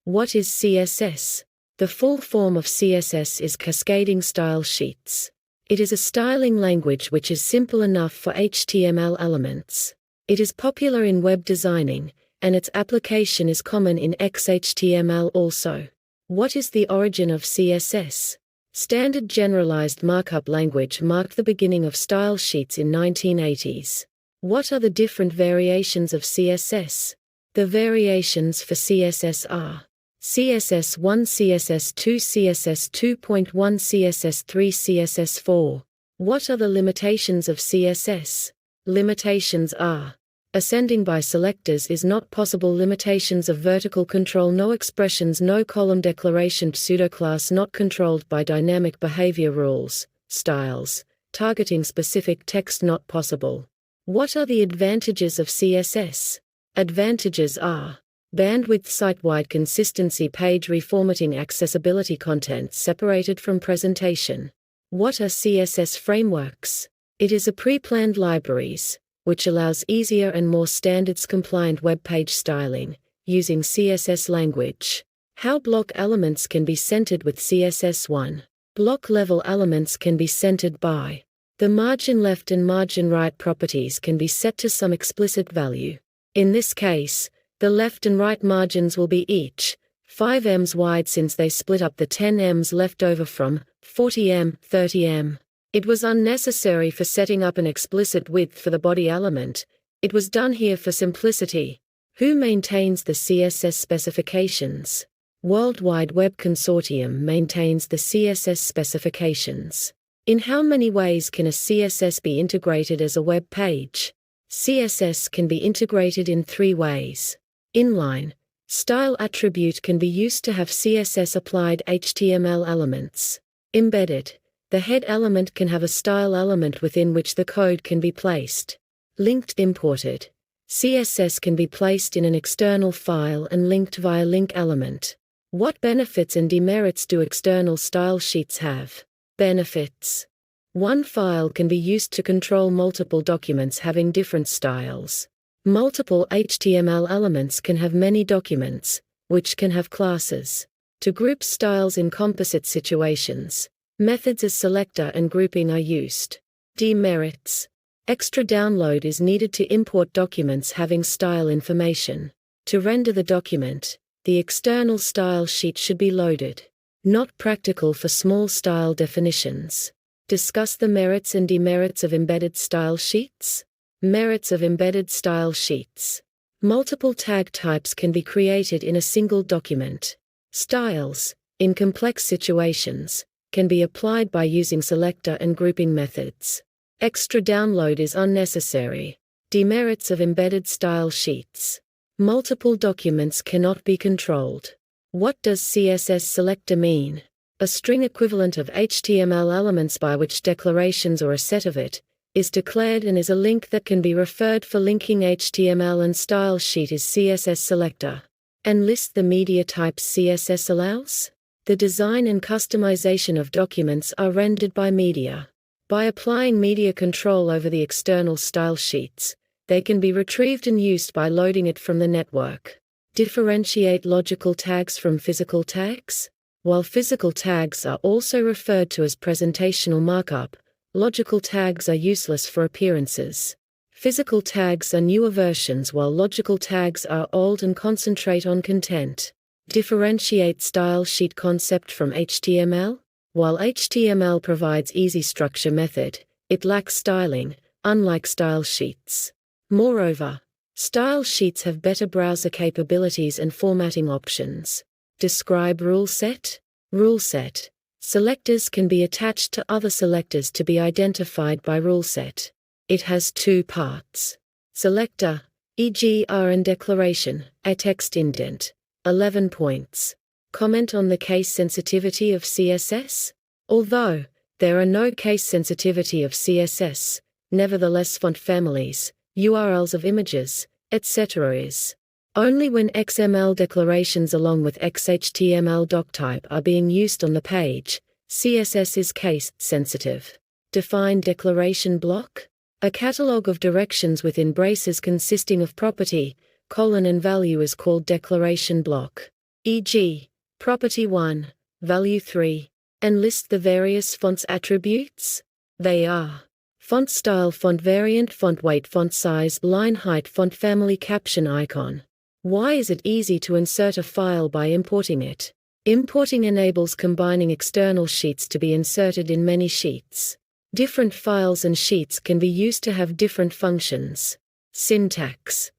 What is CSS? The full form of CSS is Cascading Style Sheets. It is a styling language which is simple enough for HTML elements. It is popular in web designing, and its application is common in XHTML also. What is the origin of CSS? Standard Generalized Markup Language marked the beginning of style sheets in 1980s. What are the different variations of CSS? The variations for CSS are CSS1, CSS2, CSS 2.1, CSS 3, CSS 4. What are the limitations of CSS? Limitations are: ascending by selectors is not possible. Limitations of vertical control: no expressions, no column declaration. Pseudoclass not controlled by dynamic behavior rules. Styles: targeting specific text not possible. What are the advantages of CSS? Advantages are: bandwidth, site-wide consistency, page reformatting, accessibility, content separated from presentation. What are CSS frameworks? It is a pre-planned libraries, which allows easier and more standards-compliant web page styling, using CSS language. How block elements can be centered with CSS1. Block-level elements can be centered by: the margin left and margin right properties can be set to some explicit value. In this case, the left and right margins will be each 5 ms wide, since they split up the 10 ms left over from 40 m, 30 m. It was unnecessary for setting up an explicit width for the body element. It was done here for simplicity. Who maintains the CSS specifications? World Wide Web Consortium maintains the CSS specifications. In how many ways can a CSS be integrated as a web page? CSS can be integrated in 3 ways. Inline. Style attribute can be used to have CSS applied HTML elements. Embedded. The head element can have a style element within which the code can be placed. Linked. Imported. CSS can be placed in an external file and linked via link element. What benefits and demerits do external style sheets have? Benefits. One file can be used to control multiple documents having different styles. Multiple HTML elements can have many documents, which can have classes. To group styles in composite situations, methods as selector and grouping are used. Demerits. Extra download is needed to import documents having style information. To render the document, the external style sheet should be loaded. Not practical for small style definitions. Discuss the merits and demerits of embedded style sheets. Merits of embedded style sheets. Multiple tag types can be created in a single document. Styles, in complex situations, can be applied by using selector and grouping methods. Extra download is unnecessary. Demerits of embedded style sheets. Multiple documents cannot be controlled. What does CSS selector mean? A string equivalent of HTML elements by which declarations or a set of it is declared and is a link that can be referred for linking HTML and style sheet is CSS selector. And list the media types CSS allows? The design and customization of documents are rendered by media. By applying media control over the external style sheets, they can be retrieved and used by loading it from the network. Differentiate logical tags from physical tags? While physical tags are also referred to as presentational markup, logical tags are useless for appearances. Physical tags are newer versions while logical tags are old and concentrate on content. Differentiate style sheet concept from HTML? While HTML provides easy structure method, it lacks styling, unlike style sheets. Moreover, style sheets have better browser capabilities and formatting options. Describe rule set? Rule set. Selectors can be attached to other selectors to be identified by rule set. It has 2 parts. Selector, e.g. R and declaration, a text indent. 11 points. Comment on the case sensitivity of CSS? Although there are no case sensitivity of CSS, nevertheless font families, URLs of images, etc. is only when XML declarations along with XHTML doctype are being used on the page, CSS is case sensitive. Define declaration block. A catalog of directions within braces consisting of property, colon and value is called declaration block. e.g., property 1, value 3, and list the various fonts attributes. They are font style, font variant, font weight, font size, line height, font family, caption icon. Why is it easy to insert a file by importing it? Importing enables combining external sheets to be inserted in many sheets. Different files and sheets can be used to have different functions. Syntax.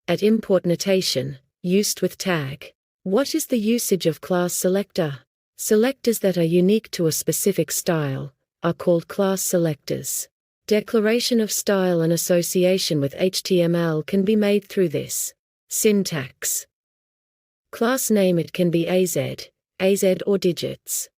At import notation, used with tag. What is the usage of class selector? Selectors that are unique to a specific style are called class selectors. Declaration of style and association with HTML can be made through this. Syntax. Class name, it can be AZ or digits.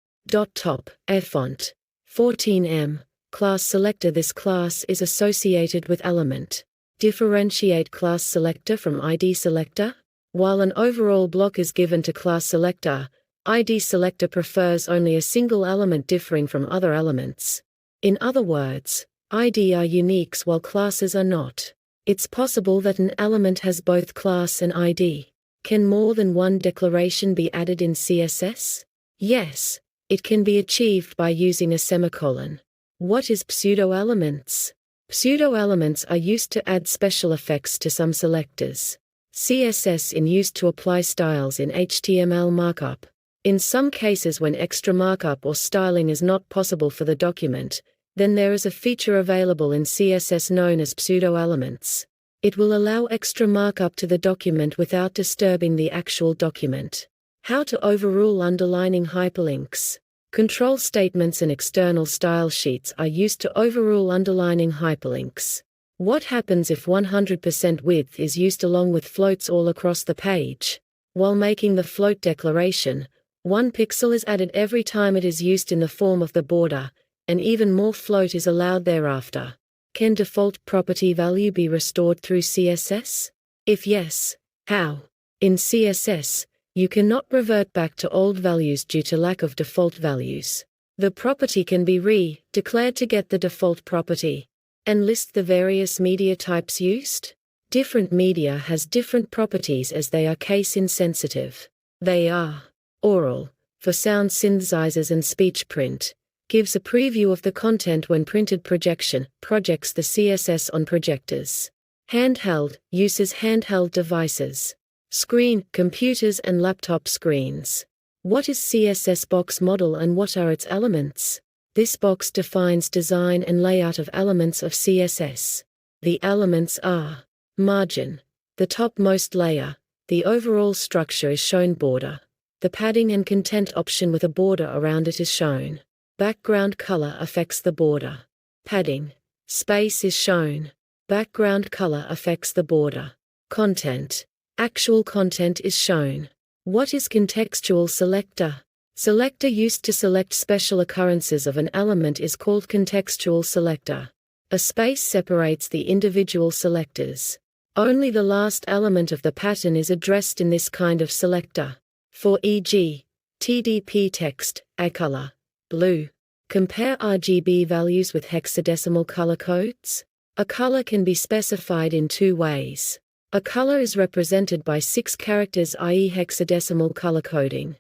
Top, a font. 14M, class selector, this class is associated with element. Differentiate class selector from ID selector. While an overall block is given to class selector, ID selector prefers only a single element differing from other elements. In other words, ID are uniques while classes are not. It's possible that an element has both class and ID. Can more than one declaration be added in CSS? Yes, it can be achieved by using a semicolon. What is pseudo-elements? Pseudo-elements are used to add special effects to some selectors. CSS is used to apply styles in HTML markup. In some cases, when extra markup or styling is not possible for the document, then there is a feature available in CSS known as pseudo-elements. It will allow extra markup to the document without disturbing the actual document. How to overrule underlining hyperlinks. Control statements and external style sheets are used to overrule underlining hyperlinks. What happens if 100% width is used along with floats all across the page? While making the float declaration, 1 pixel is added every time it is used in the form of the border, and even more float is allowed thereafter. Can default property value be restored through CSS? If yes, how? In CSS, you cannot revert back to old values due to lack of default values. The property can be re-declared to get the default property. And list the various media types used. Different media has different properties as they are case insensitive. They are oral, for sound synthesizers and speech. Print gives a preview of the content when printed. Projection projects the CSS on projectors. Handheld uses handheld devices. Screen, computers and laptop screens. What is CSS box model and what are its elements? This box defines design and layout of elements of CSS. The elements are margin, the topmost layer. The overall structure is shown. Border, the padding and content option with a border around it is shown. Background color affects the border. Padding, space is shown. Background color affects the border. Content, actual content is shown. What is contextual selector? Selector used to select special occurrences of an element is called contextual selector. A space separates the individual selectors. Only the last element of the pattern is addressed in this kind of selector. For e.g., TDP text, a color, blue. Compare RGB values with hexadecimal color codes. A color can be specified in two ways. A color is represented by 6 characters, i.e. hexadecimal color coding.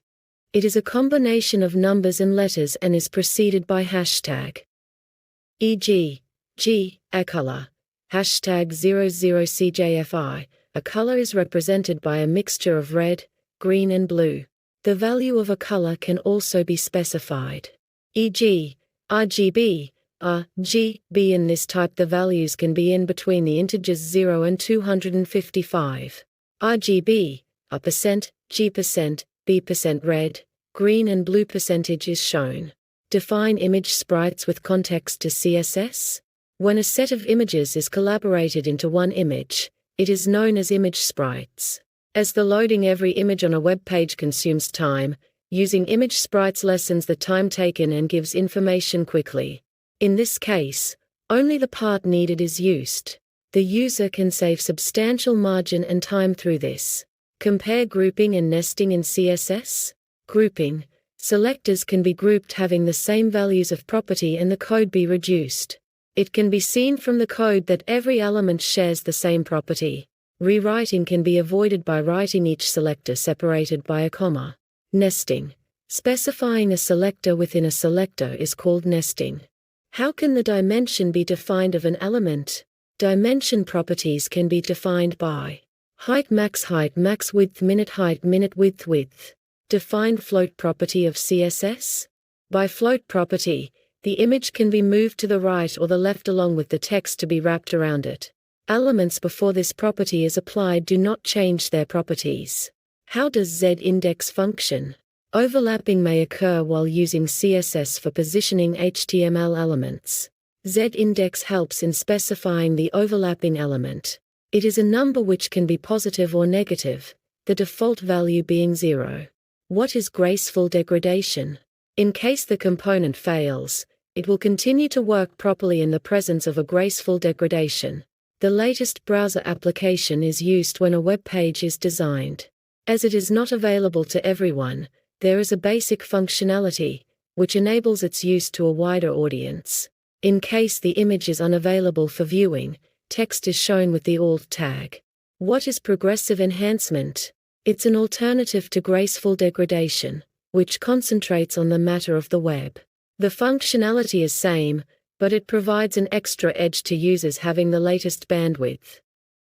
It is a combination of numbers and letters and is preceded by hashtag. E.g., a color, hashtag 00CJFI, a color is represented by a mixture of red, green and blue. The value of a color can also be specified. E.g., RGB, RGB. In this type the values can be in between the integers 0 and 255. RGB, %, G%, B% red, green and blue percentage is shown. Define image sprites with context to CSS. When a set of images is collaborated into one image, it is known as image sprites. As the loading every image on a web page consumes time, using image sprites lessens the time taken and gives information quickly. In this case, only the part needed is used. The user can save substantial margin and time through this. Compare grouping and nesting in CSS. Grouping. Selectors can be grouped having the same values of property and the code be reduced. It can be seen from the code that every element shares the same property. Rewriting can be avoided by writing each selector separated by a comma. Nesting. Specifying a selector within a selector is called nesting. How can the dimension be defined of an element? Dimension properties can be defined by height max width minute width. Defined float property of CSS. By float property, the image can be moved to the right or the left along with the text to be wrapped around it. Elements before this property is applied do not change their properties. How does z-index function? Overlapping may occur while using CSS for positioning HTML elements. Z-index helps in specifying the overlapping element. It is a number which can be positive or negative, the default value being 0. What is graceful degradation? In case the component fails, it will continue to work properly in the presence of a graceful degradation. The latest browser application is used when a web page is designed. As it is not available to everyone, there is a basic functionality, which enables its use to a wider audience. In case the image is unavailable for viewing, text is shown with the alt tag. What is progressive enhancement? It's an alternative to graceful degradation, which concentrates on the matter of the web. The functionality is same, but it provides an extra edge to users having the latest bandwidth.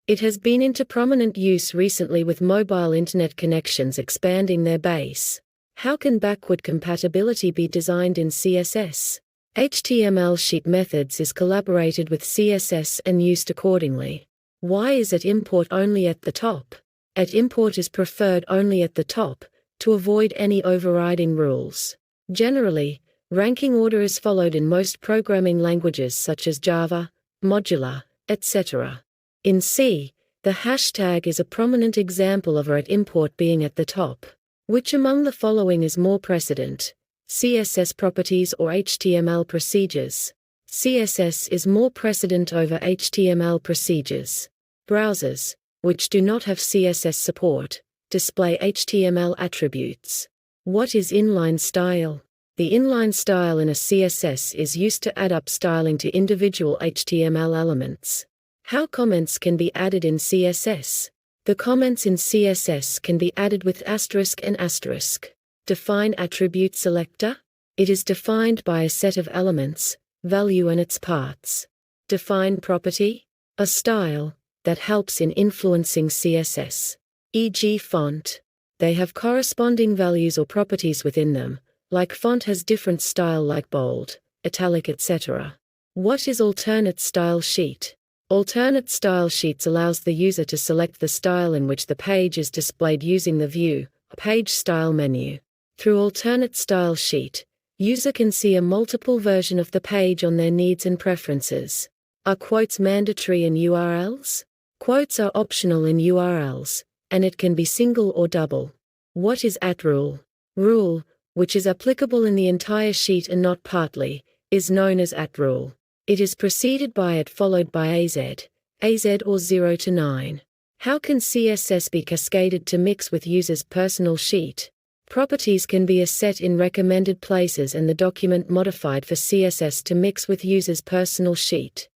It has been into prominent use recently with mobile internet connections expanding their base. How can backward compatibility be designed in CSS? HTML sheet methods is collaborated with CSS and used accordingly. Why is at import only at the top? At import is preferred only at the top, to avoid any overriding rules. Generally, ranking order is followed in most programming languages such as Java, Modular, etc. In C, the hashtag is a prominent example of at import being at the top. Which among the following is more precedent? CSS properties or HTML procedures? CSS is more precedent over HTML procedures. Browsers, which do not have CSS support, display HTML attributes. What is inline style? The inline style in a CSS is used to add up styling to individual HTML elements. How comments can be added in CSS? The comments in CSS can be added with asterisk and asterisk. Define attribute selector. It is defined by a set of elements, value and its parts. Define property. A style that helps in influencing CSS. E.g. font. They have corresponding values or properties within them, like font has different style like bold, italic etc. What is alternate style sheet? Alternate style sheets allows the user to select the style in which the page is displayed using the View, Page Style menu. Through alternate style sheet, user can see a multiple version of the page on their needs and preferences. Are quotes mandatory in URLs? Quotes are optional in URLs, and it can be single or double. What is @rule? Rule, which is applicable in the entire sheet and not partly, is known as @rule. It is preceded by it followed by AZ or 0 to 9. How can CSS be cascaded to mix with user's personal sheet? Properties can be set in recommended places and the document modified for CSS to mix with user's personal sheet.